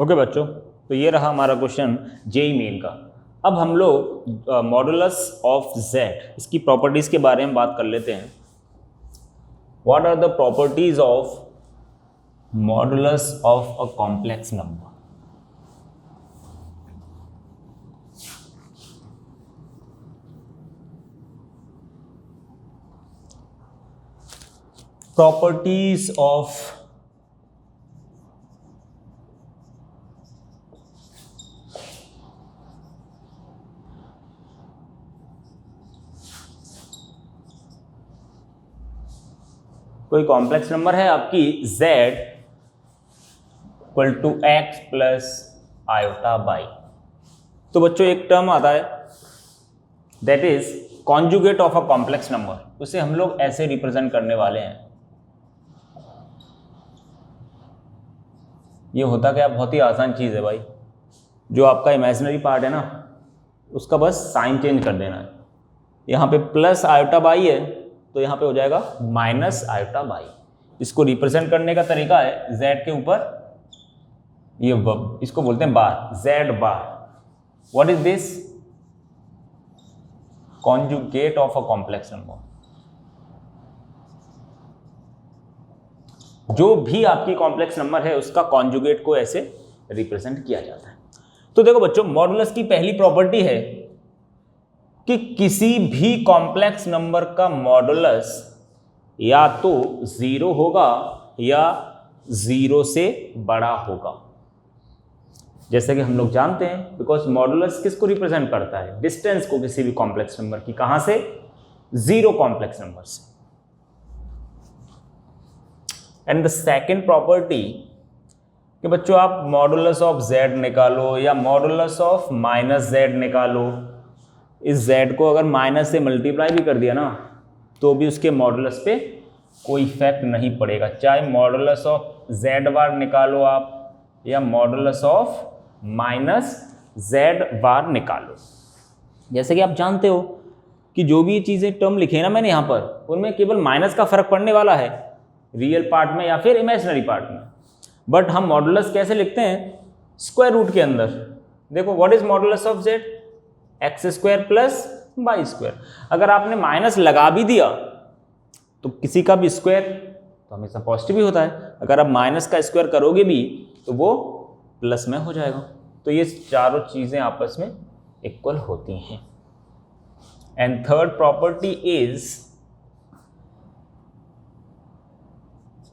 Okay बच्चों, तो ये रहा हमारा क्वेश्चन जेईई मेन का। अब हम लोग मॉडुलस ऑफ जेड, इसकी प्रॉपर्टीज के बारे में बात कर लेते हैं। What are the properties of modulus of a complex number? Properties of कोई कॉम्प्लेक्स नंबर है आपकी z equal to x plus iota y. तो बच्चों एक टर्म आता है that is conjugate of a complex number, उसे हम लोग ऐसे रिप्रेजेंट करने वाले हैं। ये होता क्या, बहुत ही आसान चीज है भाई। जो आपका इमेजिनरी पार्ट है ना, उसका बस साइन चेंज कर देना है। यहाँ पे प्लस आयोटा बाई है तो यहाँ पे हो जाएगा माइनस आयोटा बाई। इसको रिप्रेजेंट करने का तरीका है z के ऊपर ये इसको बोलते हैं बार, z bar. What is this? Conjugate of a complex number. जो भी आपकी कॉम्प्लेक्स नंबर है उसका कॉन्जुगेट को ऐसे रिप्रेजेंट किया जाता है। तो देखो बच्चों, मॉडुलस की पहली प्रॉपर्टी है कि किसी भी कॉम्प्लेक्स नंबर का मॉडुलस या तो 0 होगा या 0 से बड़ा होगा। जैसे कि हम लोग जानते हैं, बिकॉज मॉडुलस किसको रिप्रेजेंट करता है? डिस्टेंस को किसी भी कॉम्प्लेक्स नंबर की। कहां से? 0 कॉम्प्लेक्स नंबर से। एंड द सेकेंड प्रॉपर्टी कि बच्चों आप मॉडुलस ऑफ z निकालो या मॉडुलस ऑफ माइनस z निकालो, इस z को अगर माइनस से मल्टीप्लाई भी कर दिया ना तो भी उसके मॉडुलस पे कोई इफेक्ट नहीं पड़ेगा। चाहे मॉडुलस ऑफ z बार निकालो आप या मॉडुलस ऑफ माइनस z बार निकालो। जैसे कि आप जानते हो कि जो भी चीज़ें टर्म लिखे ना मैंने यहाँ पर, उनमें केवल माइनस का फर्क पड़ने वाला है, रियल पार्ट में या फिर इमेजिनरी पार्ट में। बट हम मॉडुलस कैसे लिखते हैं? स्क्वायर रूट के अंदर। देखो what is modulus of z? X square plus y square. अगर आपने माइनस लगा भी दिया तो किसी का भी स्क्वायर तो हमेशा पॉजिटिव ही होता है। अगर आप माइनस का स्क्वायर करोगे भी तो वो प्लस में हो जाएगा। तो ये चारों चीजें आपस में इक्वल होती हैं। एंड थर्ड प्रॉपर्टी इज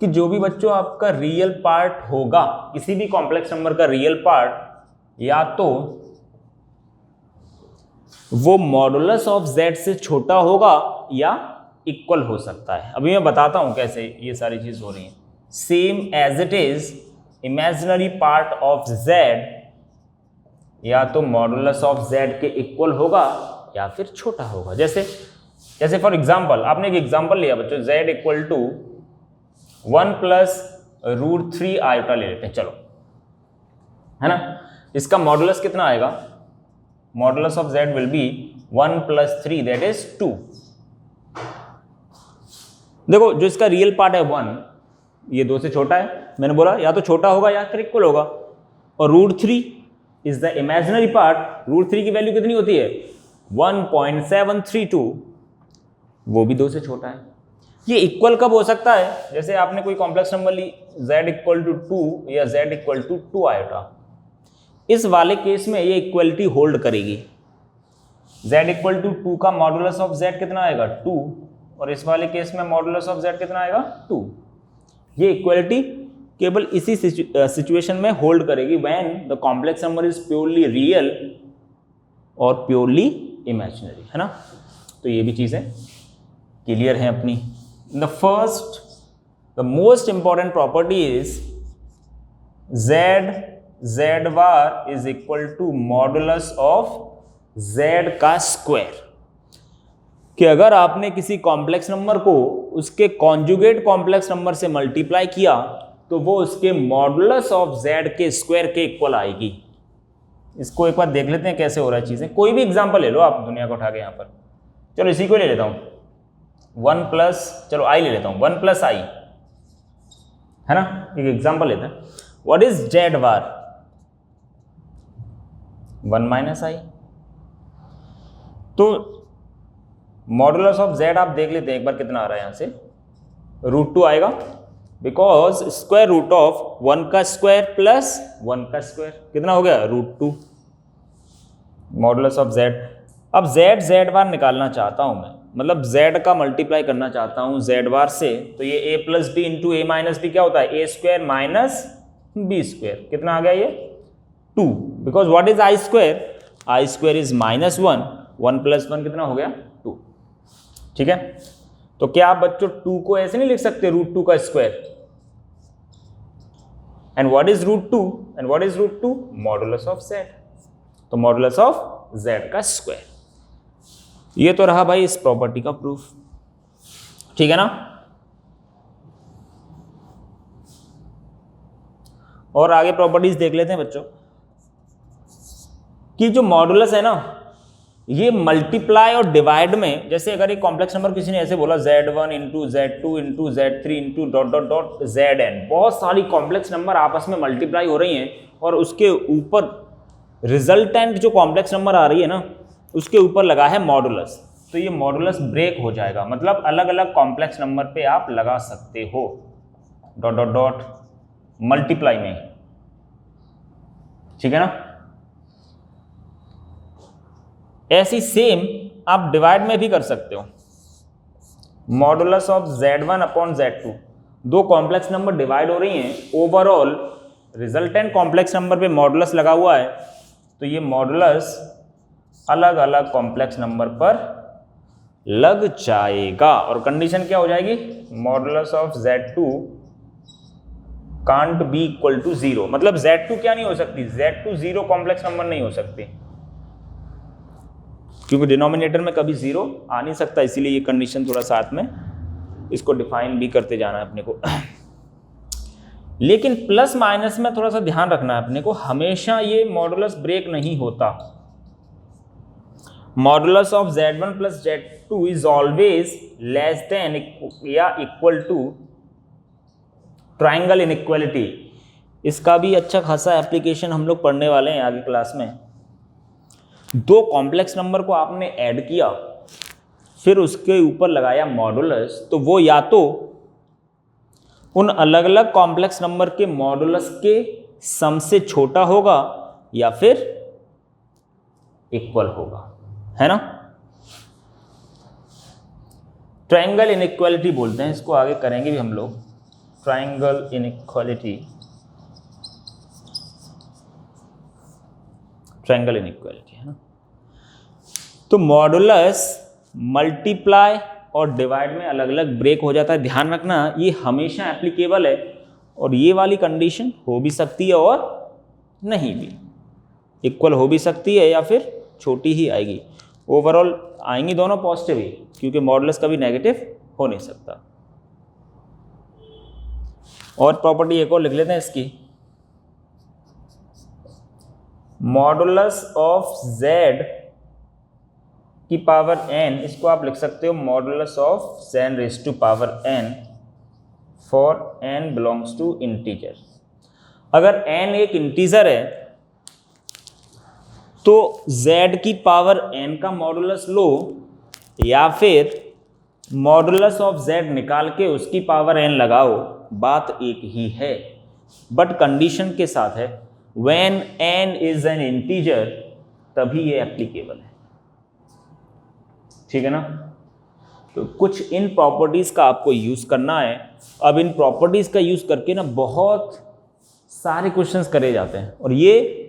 कि जो भी बच्चों आपका रियल पार्ट होगा, किसी भी कॉम्प्लेक्स नंबर का रियल पार्ट या तो वो मॉडुलस ऑफ z से छोटा होगा या इक्वल हो सकता है। अभी मैं बताता हूं कैसे ये सारी चीज हो रही है। Same as it is imaginary part of z या तो मॉडुलस ऑफ z के इक्वल होगा या फिर छोटा होगा। जैसे फॉर एग्जांपल, आपने एक एग्जांपल लिया बच्चों, z equal to 1 plus root 3 iota ले लेते हैं, चलो, है ना। इसका मॉडुलस कितना आएगा? Modulus of z will be 1 plus 3 that is 2। देखो जो इसका रियल पार्ट है 1, ये 2 से छोटा है, मैंने बोला या तो छोटा होगा या फिर इक्वल होगा। और root 3 is the imaginary part. Root 3 की वैल्यू कितनी होती है? 1.732, वो भी 2 से छोटा है। ये इक्वल कब हो सकता है? जैसे आपने कोई कॉम्प्लेक्स नंबर ली z इक्वल टू 2 या z इक्वल टू 2 आयोटा, इस वाले केस में ये इक्वलिटी होल्ड करेगी। z इक्वल टू 2 का मॉडुलस ऑफ z कितना आएगा? 2। और इस वाले केस में मॉडुलस ऑफ z कितना आएगा? 2। ये इक्वलिटी केवल इसी सिचुएशन में होल्ड करेगी when the complex number is purely real और प्योरली इमेजिनरी, है ना। तो ये भी चीजें क्लियर हैं अपनी। The first, the most important property is z bar is equal to modulus of z का स्क्वायर। कि अगर आपने किसी कॉम्प्लेक्स नंबर को उसके कॉन्जुगेट कॉम्प्लेक्स नंबर से मल्टीप्लाई किया तो वो उसके मॉडुलस ऑफ z के स्क्वायर के इक्वल आएगी। इसको एक बार देख लेते हैं कैसे हो रहा है चीजें। कोई भी एग्जांपल ले लो आप दुनिया को उठा के यहाँ पर। चलो इसी को ले लेता हूँ, 1 प्लस, चलो i ले लेता हूँ, 1 प्लस i, है ना। एक एग्जांपल लेते हैं। What is z bar? 1 minus i. तो मॉडुलस ऑफ z आप देख लेते हैं एक बार कितना आ रहा है यहाँ से, √2 आएगा, बिकॉज स्क्वायर रूट ऑफ 1 का स्क्वायर प्लस 1 का स्क्वायर कितना हो गया, √2 मॉडुलस ऑफ z। अब z बार निकालना चाहता हूं मैं, मतलब z का मल्टीप्लाई करना चाहता हूं z बार से, तो ये a plus b into a minus b क्या होता है, a square minus b square, कितना आ गया ये 2, because what is i square is -1, 1 plus 1 कितना हो गया 2। ठीक है, तो क्या आप बच्चों 2 को ऐसे नहीं लिख सकते √2 का square, and what is √2 modulus of z, तो मॉडुलस ऑफ z का स्क्वायर। ये तो रहा भाई इस प्रॉपर्टी का प्रूफ, ठीक है ना। और आगे प्रॉपर्टीज देख लेते हैं बच्चों कि जो मॉडुलस है ना, ये मल्टीप्लाई और डिवाइड में, जैसे अगर एक कॉम्प्लेक्स नंबर किसी ने ऐसे बोला z1 into z2 into z3 into dot dot dot zn, बहुत सारी कॉम्प्लेक्स नंबर आपस में मल्टीप्लाई हो रही हैं और उसके ऊपर रिजल्टेंट जो कॉम्प्लेक्स नंबर आ रही है ना, उसके ऊपर लगा है मॉडुलस, तो ये मॉडुलस ब्रेक हो जाएगा, मतलब अलग अलग कॉम्प्लेक्स नंबर पे आप लगा सकते हो डॉट डॉट डॉट मल्टीप्लाई में, ठीक है ना। ऐसी सेम आप डिवाइड में भी कर सकते हो, modulus of z1 upon z2, दो कॉम्प्लेक्स नंबर डिवाइड हो रही हैं, ओवरऑल रिजल्टेंट कॉम्प्लेक्स नंबर पे मॉडुलस लगा हुआ है, तो ये मॉडुलस अलग अलग कॉम्प्लेक्स नंबर पर लग जाएगा, और कंडीशन क्या हो जाएगी, modulus of z2 can't be equal to 0, मतलब z2 क्या नहीं हो सकती, z2 0 कॉम्प्लेक्स नंबर नहीं हो सकती, क्योंकि डिनोमिनेटर में कभी 0 आ नहीं सकता, इसीलिए ये कंडीशन थोड़ा साथ में इसको डिफाइन भी करते जाना है अपने को। लेकिन प्लस माइनस में थोड़ा सा ध्यान रखना है अपने को, हमेशा ये मॉडुलस ब्रेक नहीं होता। Modulus of z1 plus z2 is always less than या इक्वल टू ट्राइंगल इनइक्वालिटी। इसका भी अच्छा खासा एप्लीकेशन हम लोग पढ़ने वाले हैं आगे क्लास में। दो कॉम्प्लेक्स नंबर को आपने ऐड किया, फिर उसके ऊपर लगाया मॉडुलस, तो वो या तो उन अलग अलग कॉम्प्लेक्स नंबर के मॉडुलस के सम से छोटा होगा या फिर इक्वल होगा, है ना। ट्रायंगल इनइक्वालिटी बोलते हैं इसको, आगे करेंगे भी हम लोग, ट्रायंगल इनइक्वालिटी, ट्रायंगल इनइक्वालिटी, है ना। तो मॉडुलस मल्टीप्लाई और डिवाइड में अलग अलग ब्रेक हो जाता है, ध्यान रखना ये हमेशा एप्लीकेबल है, और ये वाली कंडीशन हो भी सकती है और नहीं भी, इक्वल हो भी सकती है या फिर छोटी ही आएगी, ओवरऑल आएंगी दोनों पॉजिटिव ही, क्योंकि मॉडुलस कभी नेगेटिव हो नहीं सकता। और प्रॉपर्टी एक और लिख लेते हैं इसकी, मॉडुलस ऑफ z की पावर n, इसको आप लिख सकते हो modulus of n raise to power n for n belongs to integer. अगर n एक इंटीजर है तो z की पावर n का मॉडुलस लो, या फिर मॉडुलस ऑफ z निकाल के उसकी पावर n लगाओ, बात एक ही है, बट कंडीशन के साथ है, when n is an integer तभी ये एप्लीकेबल है, ठीक है ना। तो कुछ इन प्रॉपर्टीज का आपको यूज करना है। अब इन प्रॉपर्टीज का यूज करके ना बहुत सारे क्वेश्चंस करे जाते हैं, और ये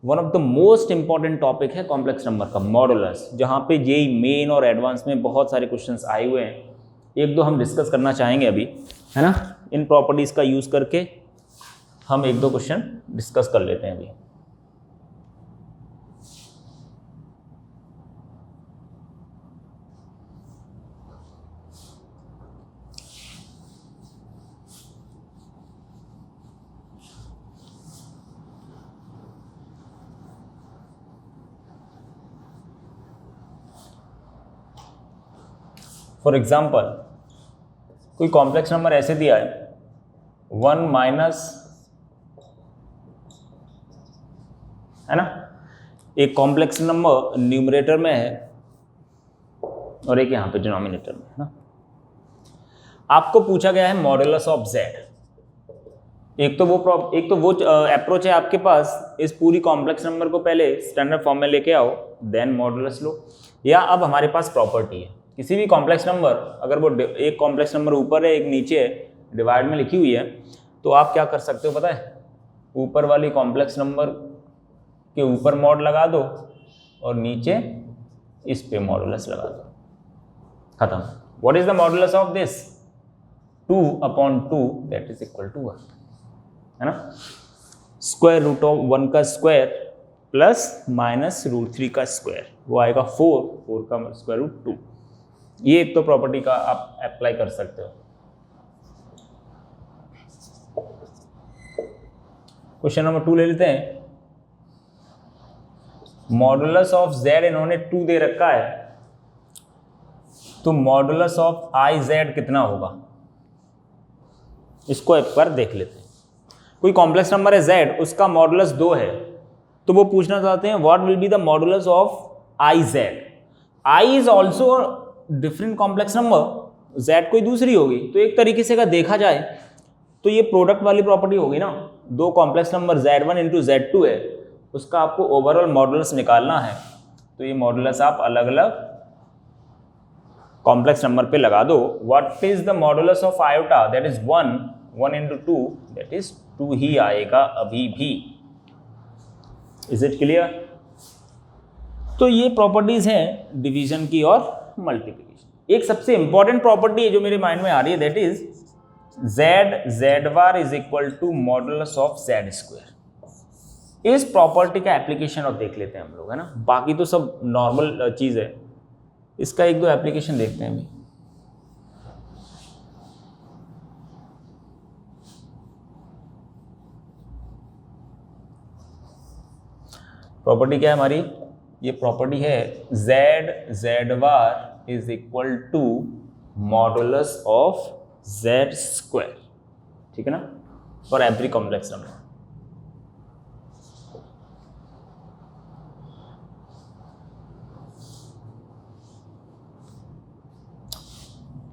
one of the most important topic है कॉम्प्लेक्स नंबर का, मॉडुलस, जहाँ पे जेईई मेन और एडवांस में बहुत सारे क्वेश्चंस आए हुए हैं। एक दो हम डिस्कस करना चाहेंगे अभी, है ना। इन प्रॉपर्टीज का यूज करके हम एक दो क्वेश्चन डिस्कस कर लेते हैं अभी। फॉर एग्जाम्पल कोई कॉम्प्लेक्स नंबर ऐसे दिया है 1 माइनस, है ना, एक कॉम्प्लेक्स नंबर न्यूमरेटर में है और एक यहाँ पे डिनोमिनेटर में है ना। आपको पूछा गया है मॉडुलस ऑफ जेड। एक तो वो अप्रोच है आपके पास, इस पूरी कॉम्प्लेक्स नंबर को पहले स्टैंडर्ड फॉर्म में लेके आओ, देन मॉडुलस लो। या अब हमारे पास प्रॉपर्टी है, किसी भी कॉम्प्लेक्स नंबर अगर वो एक कॉम्प्लेक्स नंबर ऊपर है एक नीचे है, डिवाइड में लिखी हुई है, तो आप क्या कर सकते हो पता है, ऊपर वाली कॉम्प्लेक्स नंबर के ऊपर मॉड लगा दो और नीचे इस पे मॉडुलस लगा दो, खत्म। What is the modulus of this? 2/2 that is equal to 1, है ना। स्क्वायर रूट ऑफ 1 का स्क्वायर प्लस माइनस √3 का स्क्वायर, वो आएगा 4 का स्क्वायर रूट 2। ये एक तो प्रॉपर्टी का आप अप्लाई कर सकते हो। क्वेश्चन नंबर 2 ले लेते हैं। मॉडुलस ऑफ जेड इन्होंने 2 दे रखा है, तो मॉडुलस ऑफ आई जेड कितना होगा, इसको एक बार देख लेते हैं। कोई कॉम्प्लेक्स नंबर है z, उसका मॉडुलस 2 है, तो वो पूछना चाहते हैं what will be the modulus of I Z. I is also different complex number, z कोई दूसरी होगी, तो एक तरीके से अगर देखा जाए तो ये प्रोडक्ट वाली प्रॉपर्टी होगी ना। दो complex number z1 into z2 है, उसका आपको ओवरऑल मॉडुलस निकालना है, तो ये मॉडुलस आप अलग अलग कॉम्प्लेक्स नंबर पे लगा दो। What is the modulus of iota, that is 1 into 2 that is 2 ही आएगा अभी भी। Is it clear? तो ये प्रॉपर्टीज हैं डिवीजन की और मल्टीप्लिकेशन। एक सबसे इंपॉर्टेंट प्रॉपर्टी है जो मेरे माइंड में आ रही है, that is z bar is equal to modulus of z square. इस प्रॉपर्टी का एप्लीकेशन और देख लेते हैं हम लोग, है ना। बाकी तो सब नॉर्मल चीज है, इसका एक दो एप्लीकेशन देखते हैं अभी। प्रॉपर्टी क्या है हमारी? ये प्रॉपर्टी है z bar is equal to modulus of z square, ठीक है ना, for every complex number.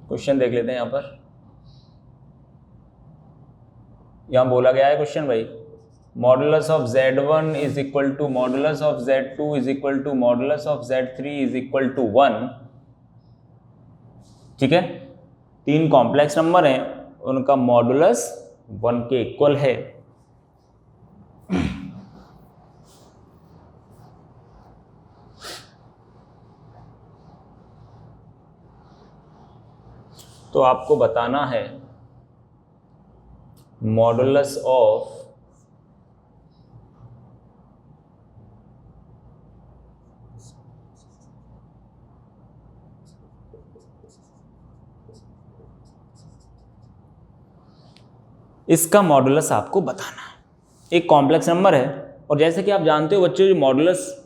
Question देख लेते हैं यहां पर। यहां बोला गया है क्वेश्चन भाई, modulus of z1 is equal to modulus of z2 is equal to modulus of z3 is equal to 1, ठीक है। 3 कॉम्प्लेक्स नंबर हैं, उनका मॉडुलस 1 के इक्वल है। तो आपको बताना है मॉडुलस ऑफ इसका मॉडुलस आपको बताना है। एक कॉम्प्लेक्स नंबर है, और जैसे कि आप जानते हो बच्चों, जो मॉडुलस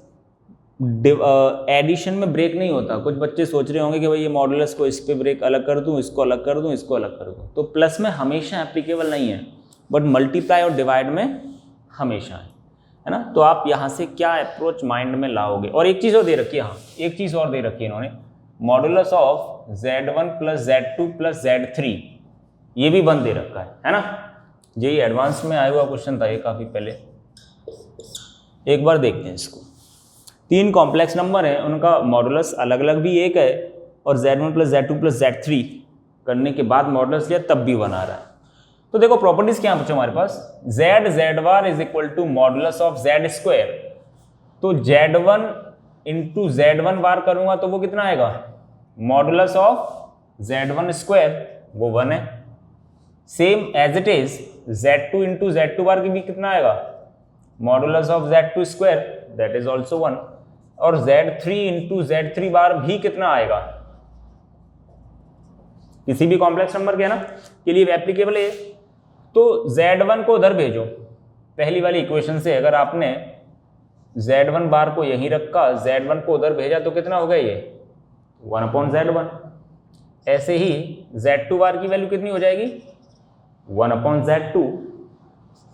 एडिशन में ब्रेक नहीं होता। कुछ बच्चे सोच रहे होंगे कि भाई ये मॉडुलस को इस पे ब्रेक अलग कर दूं, इसको अलग कर दूं, इसको अलग कर दूं, तो प्लस में हमेशा एप्लीकेबल नहीं है, बट मल्टीप्लाई और डिवाइड में हमेशा है ना। तो आप यहाँ से क्या अप्रोच माइंड में लाओगे? और एक चीज़ और दे रखी है, हाँ एक चीज़ और दे रखी है इन्होंने, modulus of z1 plus z2 plus z3, ये भी 1 दे रखा है ना। ये एडवांस में आया हुआ क्वेश्चन था ये काफ़ी पहले, एक बार देखते हैं इसको। 3 कॉम्प्लेक्स नंबर हैं, उनका मॉडुलस अलग अलग भी एक है, और z1 plus z2 plus z3 करने के बाद मॉडुलस लिया तब भी 1 आ रहा है। तो देखो प्रॉपर्टीज क्या बच्चों हमारे पास, z bar is equal to modulus of z square, तो z1 इंटू z1 बार करूंगा तो वो कितना आएगा, मॉडुलस ऑफ z1 स्क्वायर, वो 1 है। Same as it is z2 into z2 bar की भी कितना आएगा, modulus of z2 square, that is also 1। और z3 इंटू z3 बार भी कितना आएगा, किसी भी कॉम्प्लेक्स नंबर के, है ना, के लिए एप्लीकेबल है। तो z1 को उधर भेजो, पहली वाली इक्वेशन से अगर आपने z1 बार को यहीं रखा, z1 को उधर भेजा, तो कितना हो गया ये 1/z1। ऐसे ही z2 बार की वैल्यू कितनी हो जाएगी, 1/z2।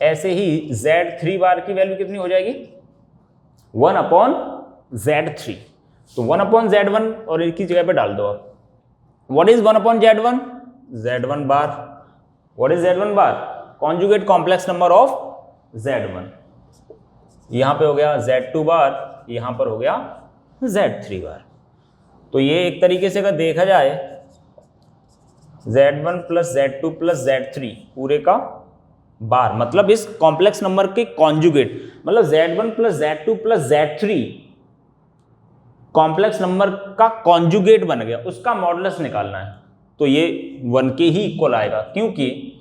ऐसे ही z3 बार की वैल्यू कितनी हो जाएगी, 1/Z3। तो 1/Z1 और एक ही जगह पे डाल दो आप। What is 1/Z1? Z1 bar. What is Z1 bar? Conjugate complex number of Z1। यहां पे हो गया Z2 बार, यहां पर हो गया Z3 बार। तो ये एक तरीके से अगर देखा जाए Z1 plus Z2 plus Z3 पूरे का बार, मतलब इस कॉम्प्लेक्स नंबर के कॉन्जुगेट, मतलब Z1 plus Z2 plus Z3 complex number का कॉन्जुगेट बन गया, उसका मॉडुलस निकालना है। तो ये 1 के ही इक्वल आएगा, क्योंकि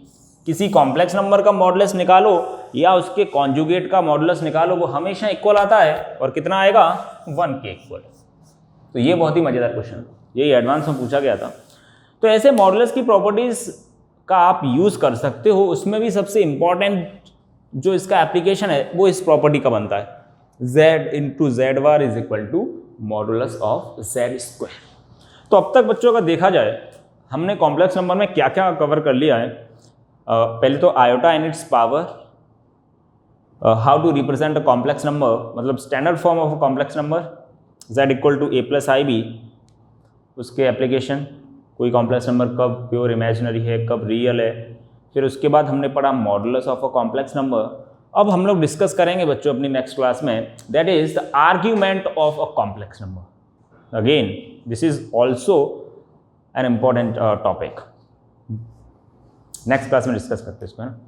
किसी कॉम्प्लेक्स नंबर का मॉडुलस निकालो या उसके कॉन्जुगेट का मॉडुलस निकालो, वो हमेशा इक्वल आता है। और कितना आएगा? 1 के इक्वल। तो ये बहुत ही मजेदार क्वेश्चन, यही एडवांस में पूछा गया था। तो ऐसे मॉडुलस की प्रॉपर्टीज का आप यूज कर सकते हो। उसमें भी सबसे इंपॉर्टेंट जो इसका एप्लीकेशन है वो इस प्रॉपर्टी का बनता है, z into z bar is equal to modulus of z square. तो अब तक बच्चों का देखा जाए हमने कॉम्प्लेक्स नंबर में क्या क्या कवर कर लिया है। पहले तो iota in its power, how to represent a complex number, मतलब standard form of a complex number, z equal to a plus i b, उसके एप्लीकेशन, कोई कॉम्प्लेक्स नंबर कब प्योर इमेजिनरी है, कब रियल है। फिर उसके बाद हमने पढ़ा modulus of a complex number. अब हम लोग डिस्कस करेंगे बच्चों अपनी नेक्स्ट क्लास में, that is the argument of a complex number. Again this is also an important topic. Next class में डिस्कस करते हैं इसको, है ना।